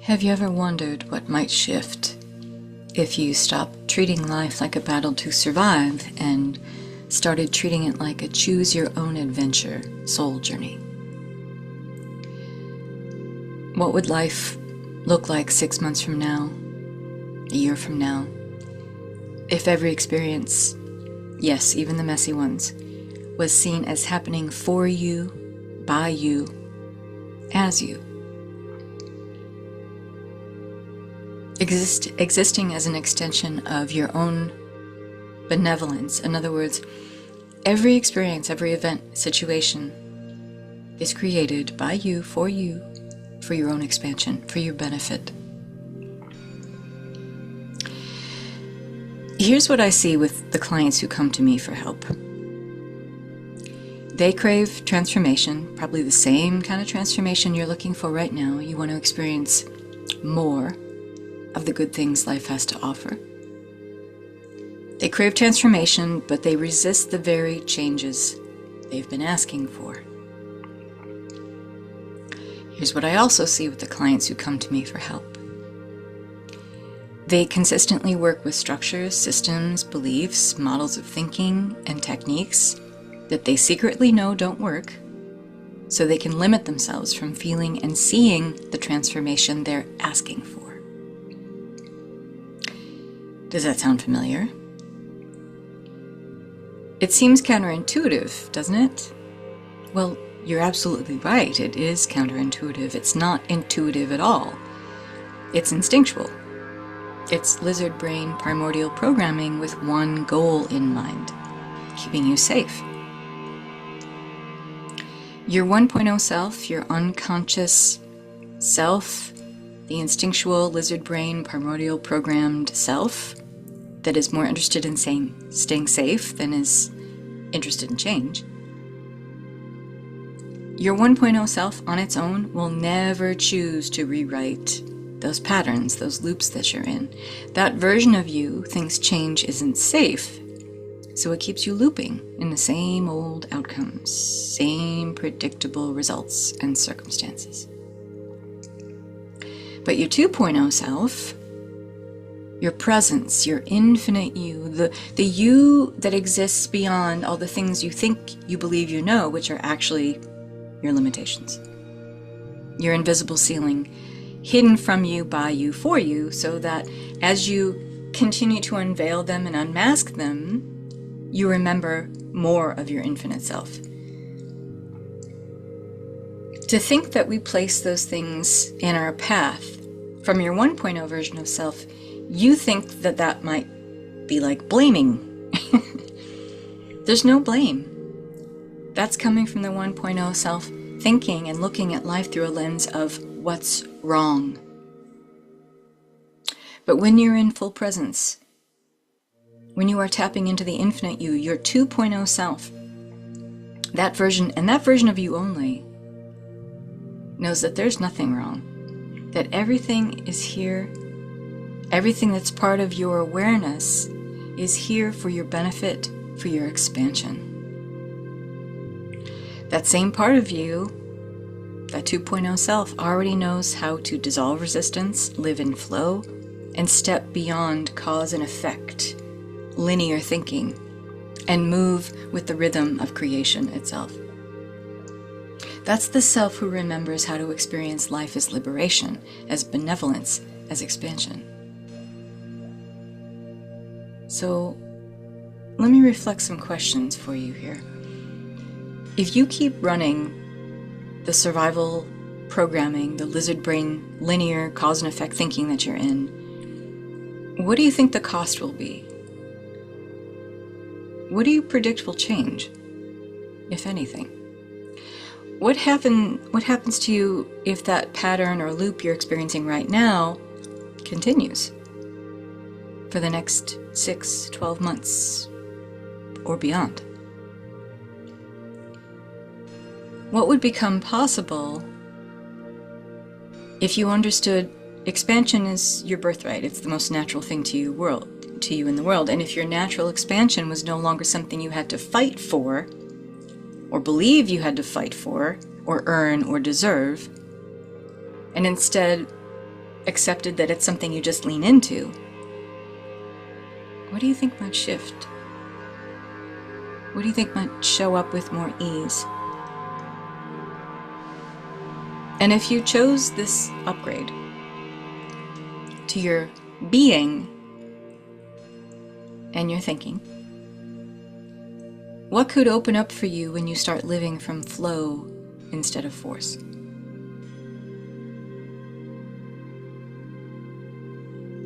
Have you ever wondered what might shift if you stopped treating life like a battle to survive and started treating it like a choose-your-own-adventure soul journey? What would life look like 6 months from now, a year from now, if every experience, yes, even the messy ones, was seen as happening for you, by you, as you? Existing as an extension of your own benevolence. In other words, every experience, every event, situation is created by you, for your own expansion, for your benefit. Here's what I see with the clients who come to me for help. They crave transformation, probably the same kind of transformation you're looking for right now. You want to experience more of the good things life has to offer. They crave transformation, but they resist the very changes they've been asking for. Here's what I also see with the clients who come to me for help. They consistently work with structures, systems, beliefs, models of thinking, and techniques that they secretly know don't work, so they can limit themselves from feeling and seeing the transformation they're asking for. Does that sound familiar? It seems counterintuitive, doesn't it? Well, you're absolutely right. It is counterintuitive. It's not intuitive at all. It's instinctual. It's lizard brain primordial programming with one goal in mind: keeping you safe. Your 1.0 self, your unconscious self, the instinctual lizard brain primordial programmed self that is more interested in staying safe than is interested in change. Your 1.0 self on its own will never choose to rewrite those patterns, those loops that you're in. That version of you thinks change isn't safe, so it keeps you looping in the same old outcomes, same predictable results and circumstances. But your 2.0 self, your presence, your infinite you, the you that exists beyond all the things you think you believe you know, which are actually your limitations. Your invisible ceiling, hidden from you, by you, for you, so that as you continue to unveil them and unmask them, you remember more of your infinite self. To think that we place those things in our path from your 1.0 version of self, you think that that might be like blaming. There's no blame. That's coming from the 1.0 self thinking and looking at life through a lens of what's wrong. But when you're in full presence, when you are tapping into the infinite you, your 2.0 self, that version, and that version of you only, knows that there's nothing wrong, that everything is here, everything that's part of your awareness is here for your benefit, for your expansion. That same part of you, that 2.0 self, already knows how to dissolve resistance, live in flow, and step beyond cause and effect, linear thinking, and move with the rhythm of creation itself. That's the self who remembers how to experience life as liberation, as benevolence, as expansion. So, let me reflect some questions for you here. If you keep running the survival programming, the lizard brain linear cause and effect thinking that you're in, what do you think the cost will be? What do you predict will change, if anything? What happens to you if that pattern or loop you're experiencing right now continues for the next 6, 12 months or beyond? What would become possible if you understood expansion is your birthright? It's the most natural thing to you in the world. And if your natural expansion was no longer something you had to fight for, or believe you had to fight for, or earn, or deserve, and instead accepted that it's something you just lean into, what do you think might shift? What do you think might show up with more ease? And if you chose this upgrade to your being and your thinking, what could open up for you when you start living from flow instead of force?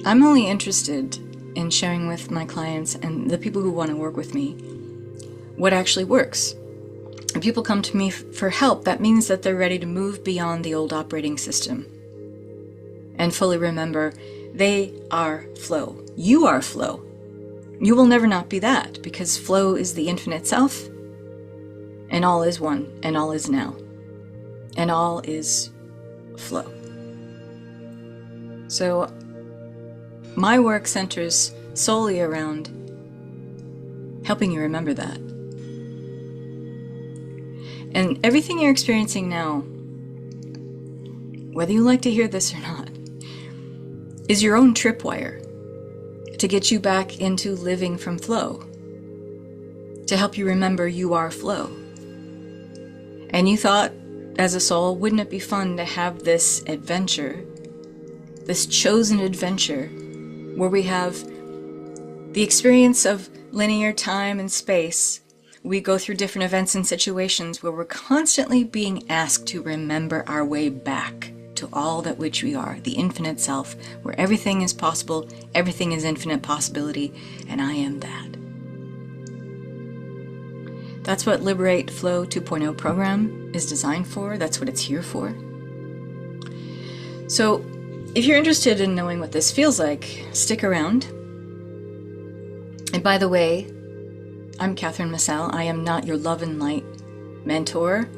I'm only interested in sharing with my clients and the people who want to work with me what actually works. If people come to me for help, that means that they're ready to move beyond the old operating system and fully remember they are flow. You are flow. You will never not be that, because flow is the infinite self, and all is one, and all is now, and all is flow. So my work centers solely around helping you remember that. And everything you're experiencing now, whether you like to hear this or not, is your own tripwire to get you back into living from flow, to help you remember you are flow. And you thought, as a soul, wouldn't it be fun to have this adventure, this chosen adventure, where we have the experience of linear time and space. We go through different events and situations where we're constantly being asked to remember our way back to all that which we are, the infinite self, where everything is possible, everything is infinite possibility, and I am that. That's what Liberate Flow 2.0 program is designed for. That's what it's here for. So if you're interested in knowing what this feels like, stick around. And by the way, I'm Catherine Massell. I am not your love and light mentor.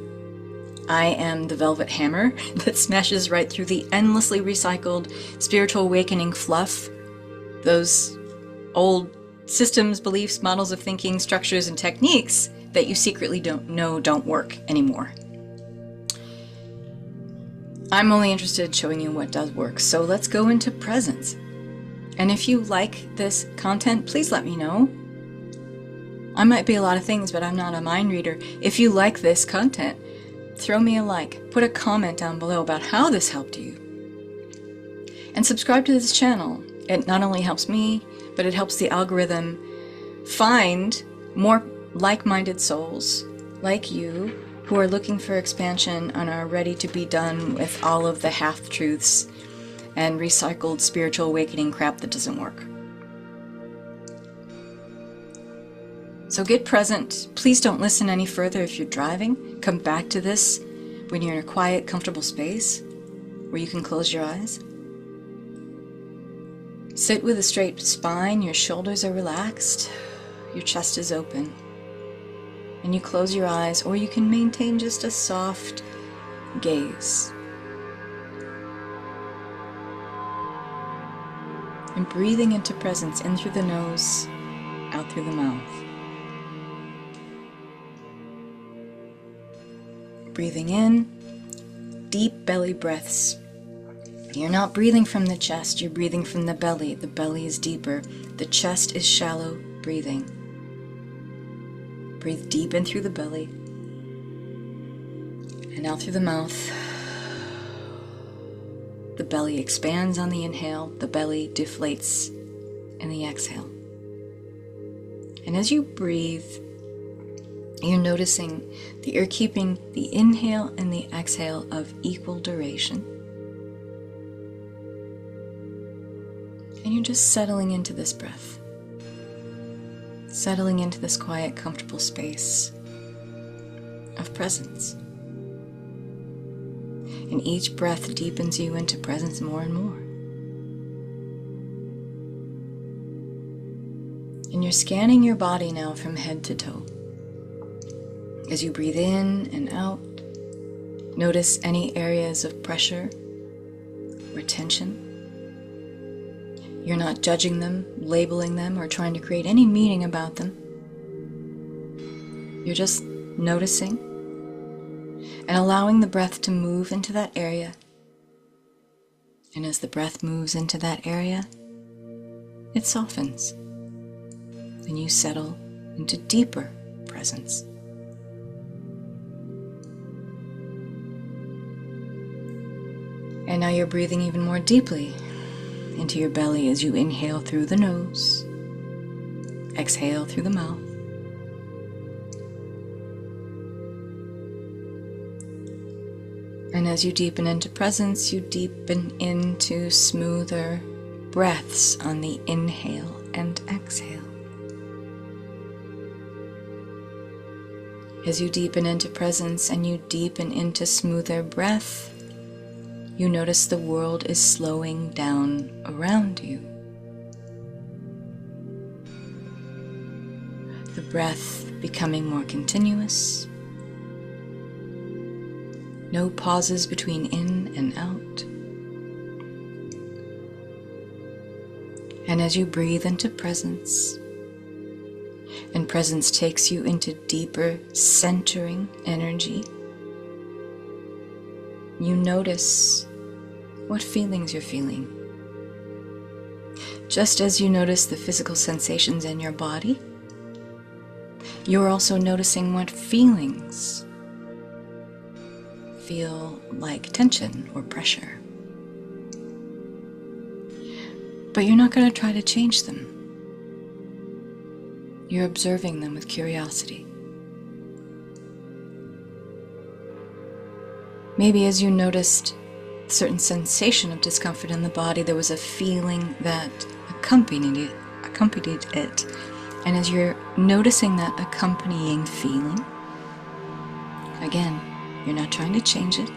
I am the velvet hammer that smashes right through the endlessly recycled spiritual awakening fluff, those old systems, beliefs, models of thinking, structures, and techniques that you secretly don't work anymore. I'm only interested in showing you what does work. So let's go into presence. And if you like this content, please let me know. I might be a lot of things, but I'm not a mind reader. If you like this content, throw me a like, put a comment down below about how this helped you. And subscribe to this channel. It not only helps me, but it helps the algorithm find more like-minded souls like you who are looking for expansion and are ready to be done with all of the half-truths and recycled spiritual awakening crap that doesn't work. So get present. Please don't listen any further if you're driving. Come back to this when you're in a quiet, comfortable space where you can close your eyes. Sit with a straight spine, your shoulders are relaxed, your chest is open. And you close your eyes, or you can maintain just a soft gaze. And breathing into presence, in through the nose, out through the mouth. Breathing in, deep belly breaths. You're not breathing from the chest, you're breathing from the belly. The belly is deeper, the chest is shallow breathing. Breathe deep in through the belly and out through the mouth. The belly expands on the inhale, the belly deflates in the exhale. And as you breathe, you're noticing that you're keeping the inhale and the exhale of equal duration. And you're just settling into this breath. Settling into this quiet, comfortable space of presence. And each breath deepens you into presence more and more. And you're scanning your body now from head to toe. As you breathe in and out, notice any areas of pressure or tension. You're not judging them, labeling them, or trying to create any meaning about them. You're just noticing and allowing the breath to move into that area And as the breath moves into that area, it softens, and you settle into deeper presence. And now you're breathing even more deeply into your belly as you inhale through the nose, exhale through the mouth. And as you deepen into presence, you deepen into smoother breaths on the inhale and exhale. As you deepen into presence and you deepen into smoother breath, you notice the world is slowing down around you. The breath becoming more continuous. No pauses between in and out. And as you breathe into presence, and presence takes you into deeper centering energy, you notice what feelings you're feeling. Just as you notice the physical sensations in your body, you're also noticing what feelings feel like tension or pressure. But you're not going to try to change them. You're observing them with curiosity. Maybe as you noticed a certain sensation of discomfort in the body, there was a feeling that accompanied it. And as you're noticing that accompanying feeling, again, you're not trying to change it.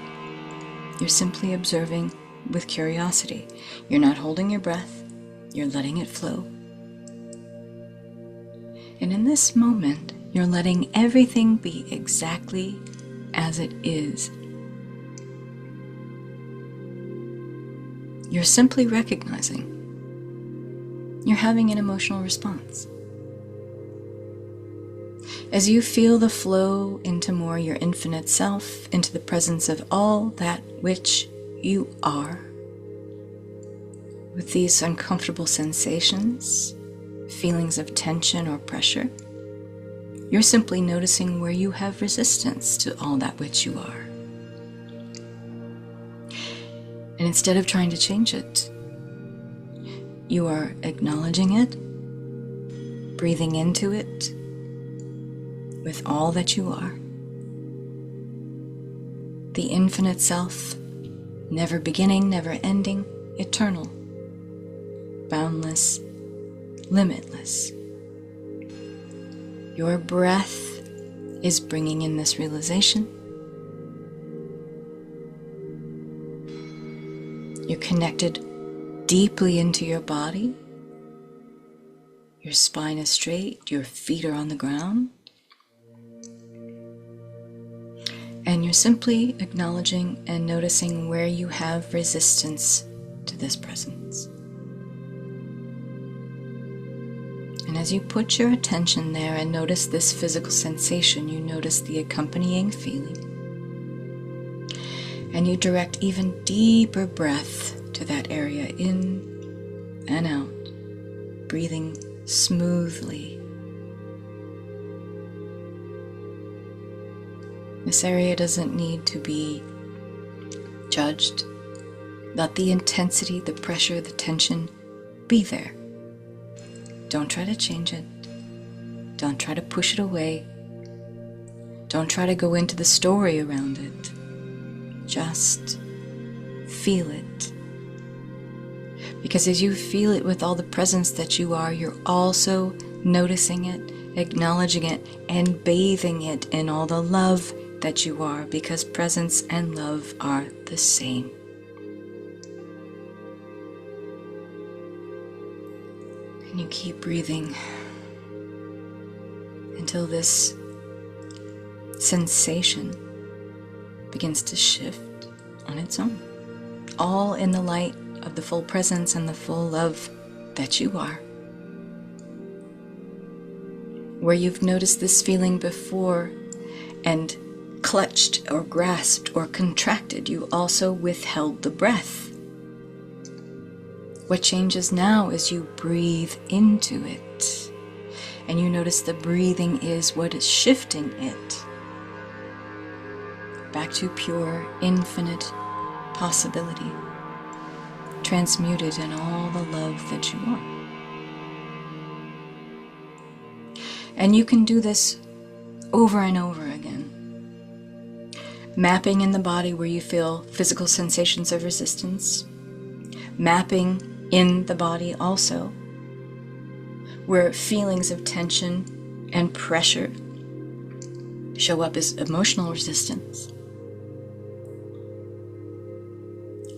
You're simply observing with curiosity. You're not holding your breath. You're letting it flow. And in this moment, you're letting everything be exactly as it is. You're simply recognizing you're having an emotional response. As you feel the flow into more your infinite self, into the presence of all that which you are, with these uncomfortable sensations, feelings of tension or pressure, you're simply noticing where you have resistance to all that which you are. And instead of trying to change it, you are acknowledging it, breathing into it with all that you are. The infinite self, never beginning, never ending, eternal, boundless, limitless. Your breath is bringing in this realization. You're connected deeply into your body. Your spine is straight, your feet are on the ground. And you're simply acknowledging and noticing where you have resistance to this presence. And as you put your attention there and notice this physical sensation, you notice the accompanying feeling. And you direct even deeper breath to that area, in and out, breathing smoothly. This area doesn't need to be judged. Let the intensity, the pressure, the tension be there. Don't try to change it. Don't try to push it away. Don't try to go into the story around it. Just feel it. Because as you feel it with all the presence that you are, you're also noticing it, acknowledging it, and bathing it in all the love that you are, because presence and love are the same. And you keep breathing until this sensation begins to shift on its own, all in the light of the full presence and the full love that you are. Where you've noticed this feeling before and clutched or grasped or contracted, you also withheld the breath. What changes now is you breathe into it. And you notice the breathing is what is shifting it back to pure, infinite possibility, transmuted in all the love that you are. And you can do this over and over again. Mapping in the body where you feel physical sensations of resistance. Mapping in the body also where feelings of tension and pressure show up as emotional resistance.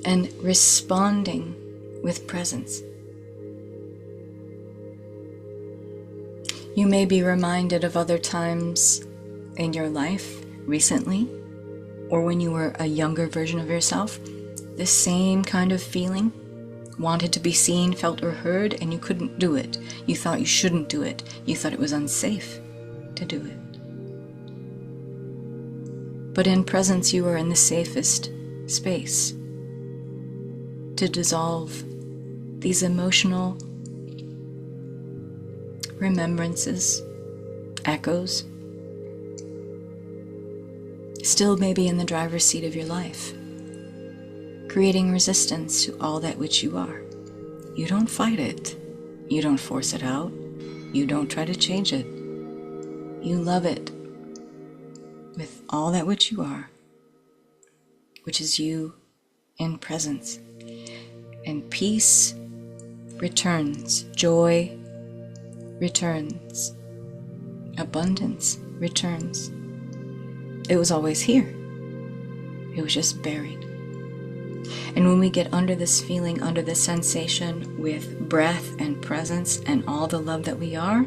And responding with presence. You may be reminded of other times in your life recently, or when you were a younger version of yourself, the same kind of feeling, wanted to be seen, felt, or heard, and you couldn't do it. You thought you shouldn't do it. You thought it was unsafe to do it. But in presence, you are in the safest space to dissolve these emotional remembrances, echoes, still maybe in the driver's seat of your life, creating resistance to all that which you are. You don't fight it. You don't force it out. You don't try to change it. You love it with all that which you are, which is you in presence. And peace returns, joy returns, abundance returns. It was always here. It was just buried. And when we get under this feeling, under this sensation with breath and presence and all the love that we are,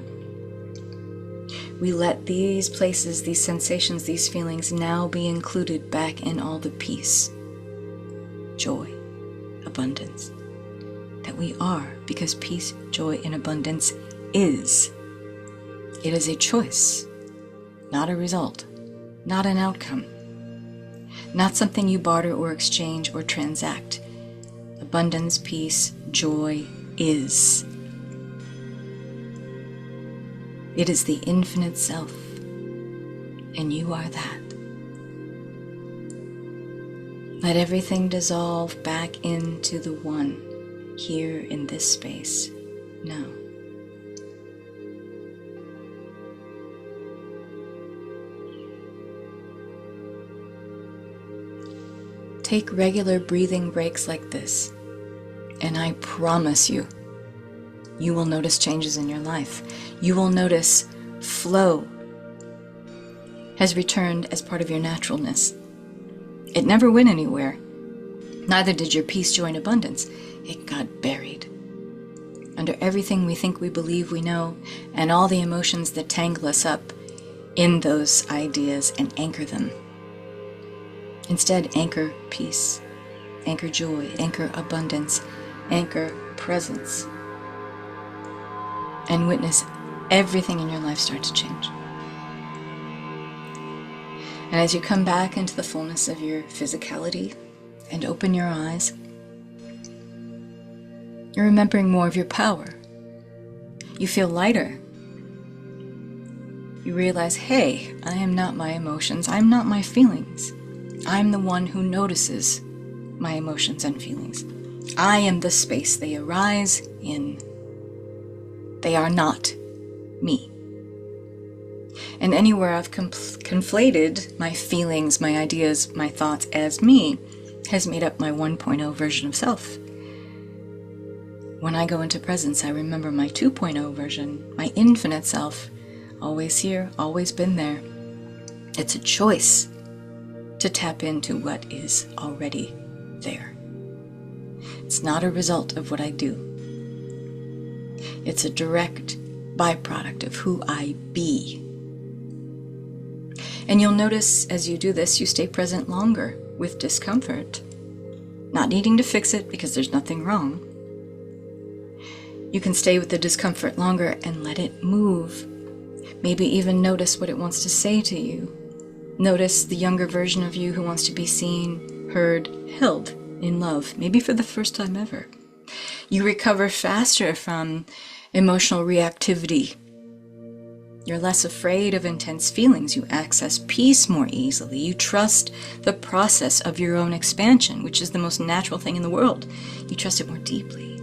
we let these places, these sensations, these feelings now be included back in all the peace, joy, abundance that we are, because peace, joy, and abundance is. It is a choice, not a result, not an outcome, not something you barter or exchange or transact. Abundance, peace, joy is. It is the infinite self, and you are that. Let everything dissolve back into the one here in this space now. Take regular breathing breaks like this, and I promise you, you will notice changes in your life. You will notice flow has returned as part of your naturalness. It never went anywhere. Neither did your peace, joy, and abundance. It got buried under everything we think we believe we know, and all the emotions that tangle us up in those ideas and anchor them. Instead, anchor peace, anchor joy, anchor abundance, anchor presence, and witness everything in your life start to change. And as you come back into the fullness of your physicality and open your eyes, you're remembering more of your power. You feel lighter. You realize, hey, I am not my emotions. I'm not my feelings. I'm the one who notices my emotions and feelings. I am the space they arise in. They are not me. And anywhere I've conflated my feelings, my ideas, my thoughts as me, has made up my 1.0 version of self. When I go into presence, I remember my 2.0 version, my infinite self, always here, always been there. It's a choice to tap into what is already there. It's not a result of what I do. It's a direct byproduct of who I be. And you'll notice as you do this, you stay present longer with discomfort, not needing to fix it because there's nothing wrong. You can stay with the discomfort longer and let it move. Maybe even notice what it wants to say to you. Notice the younger version of you who wants to be seen, heard, held in love, maybe for the first time ever. You recover faster from emotional reactivity. You're less afraid of intense feelings. You access peace more easily. You trust the process of your own expansion, which is the most natural thing in the world. You trust it more deeply.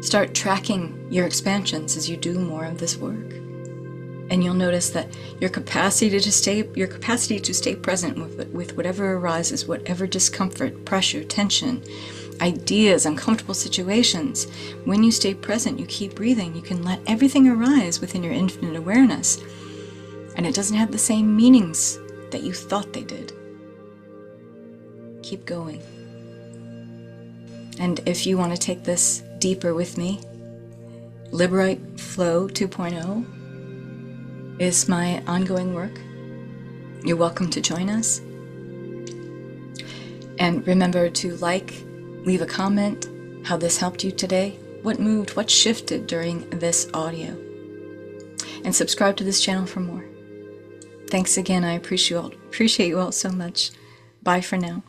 Start tracking your expansions as you do more of this work. And you'll notice that your capacity to stay present with whatever arises, whatever discomfort, pressure, tension, ideas, uncomfortable situations, when you stay present, you keep breathing, you can let everything arise within your infinite awareness. And it doesn't have the same meanings that you thought they did. Keep going. And if you want to take this deeper with me, Liberate Flow 2.0 is my ongoing work. You're welcome to join us. And remember to leave a comment, how this helped you today, what moved, what shifted during this audio. And subscribe to this channel for more. Thanks again. I appreciate you all so much. Bye for now.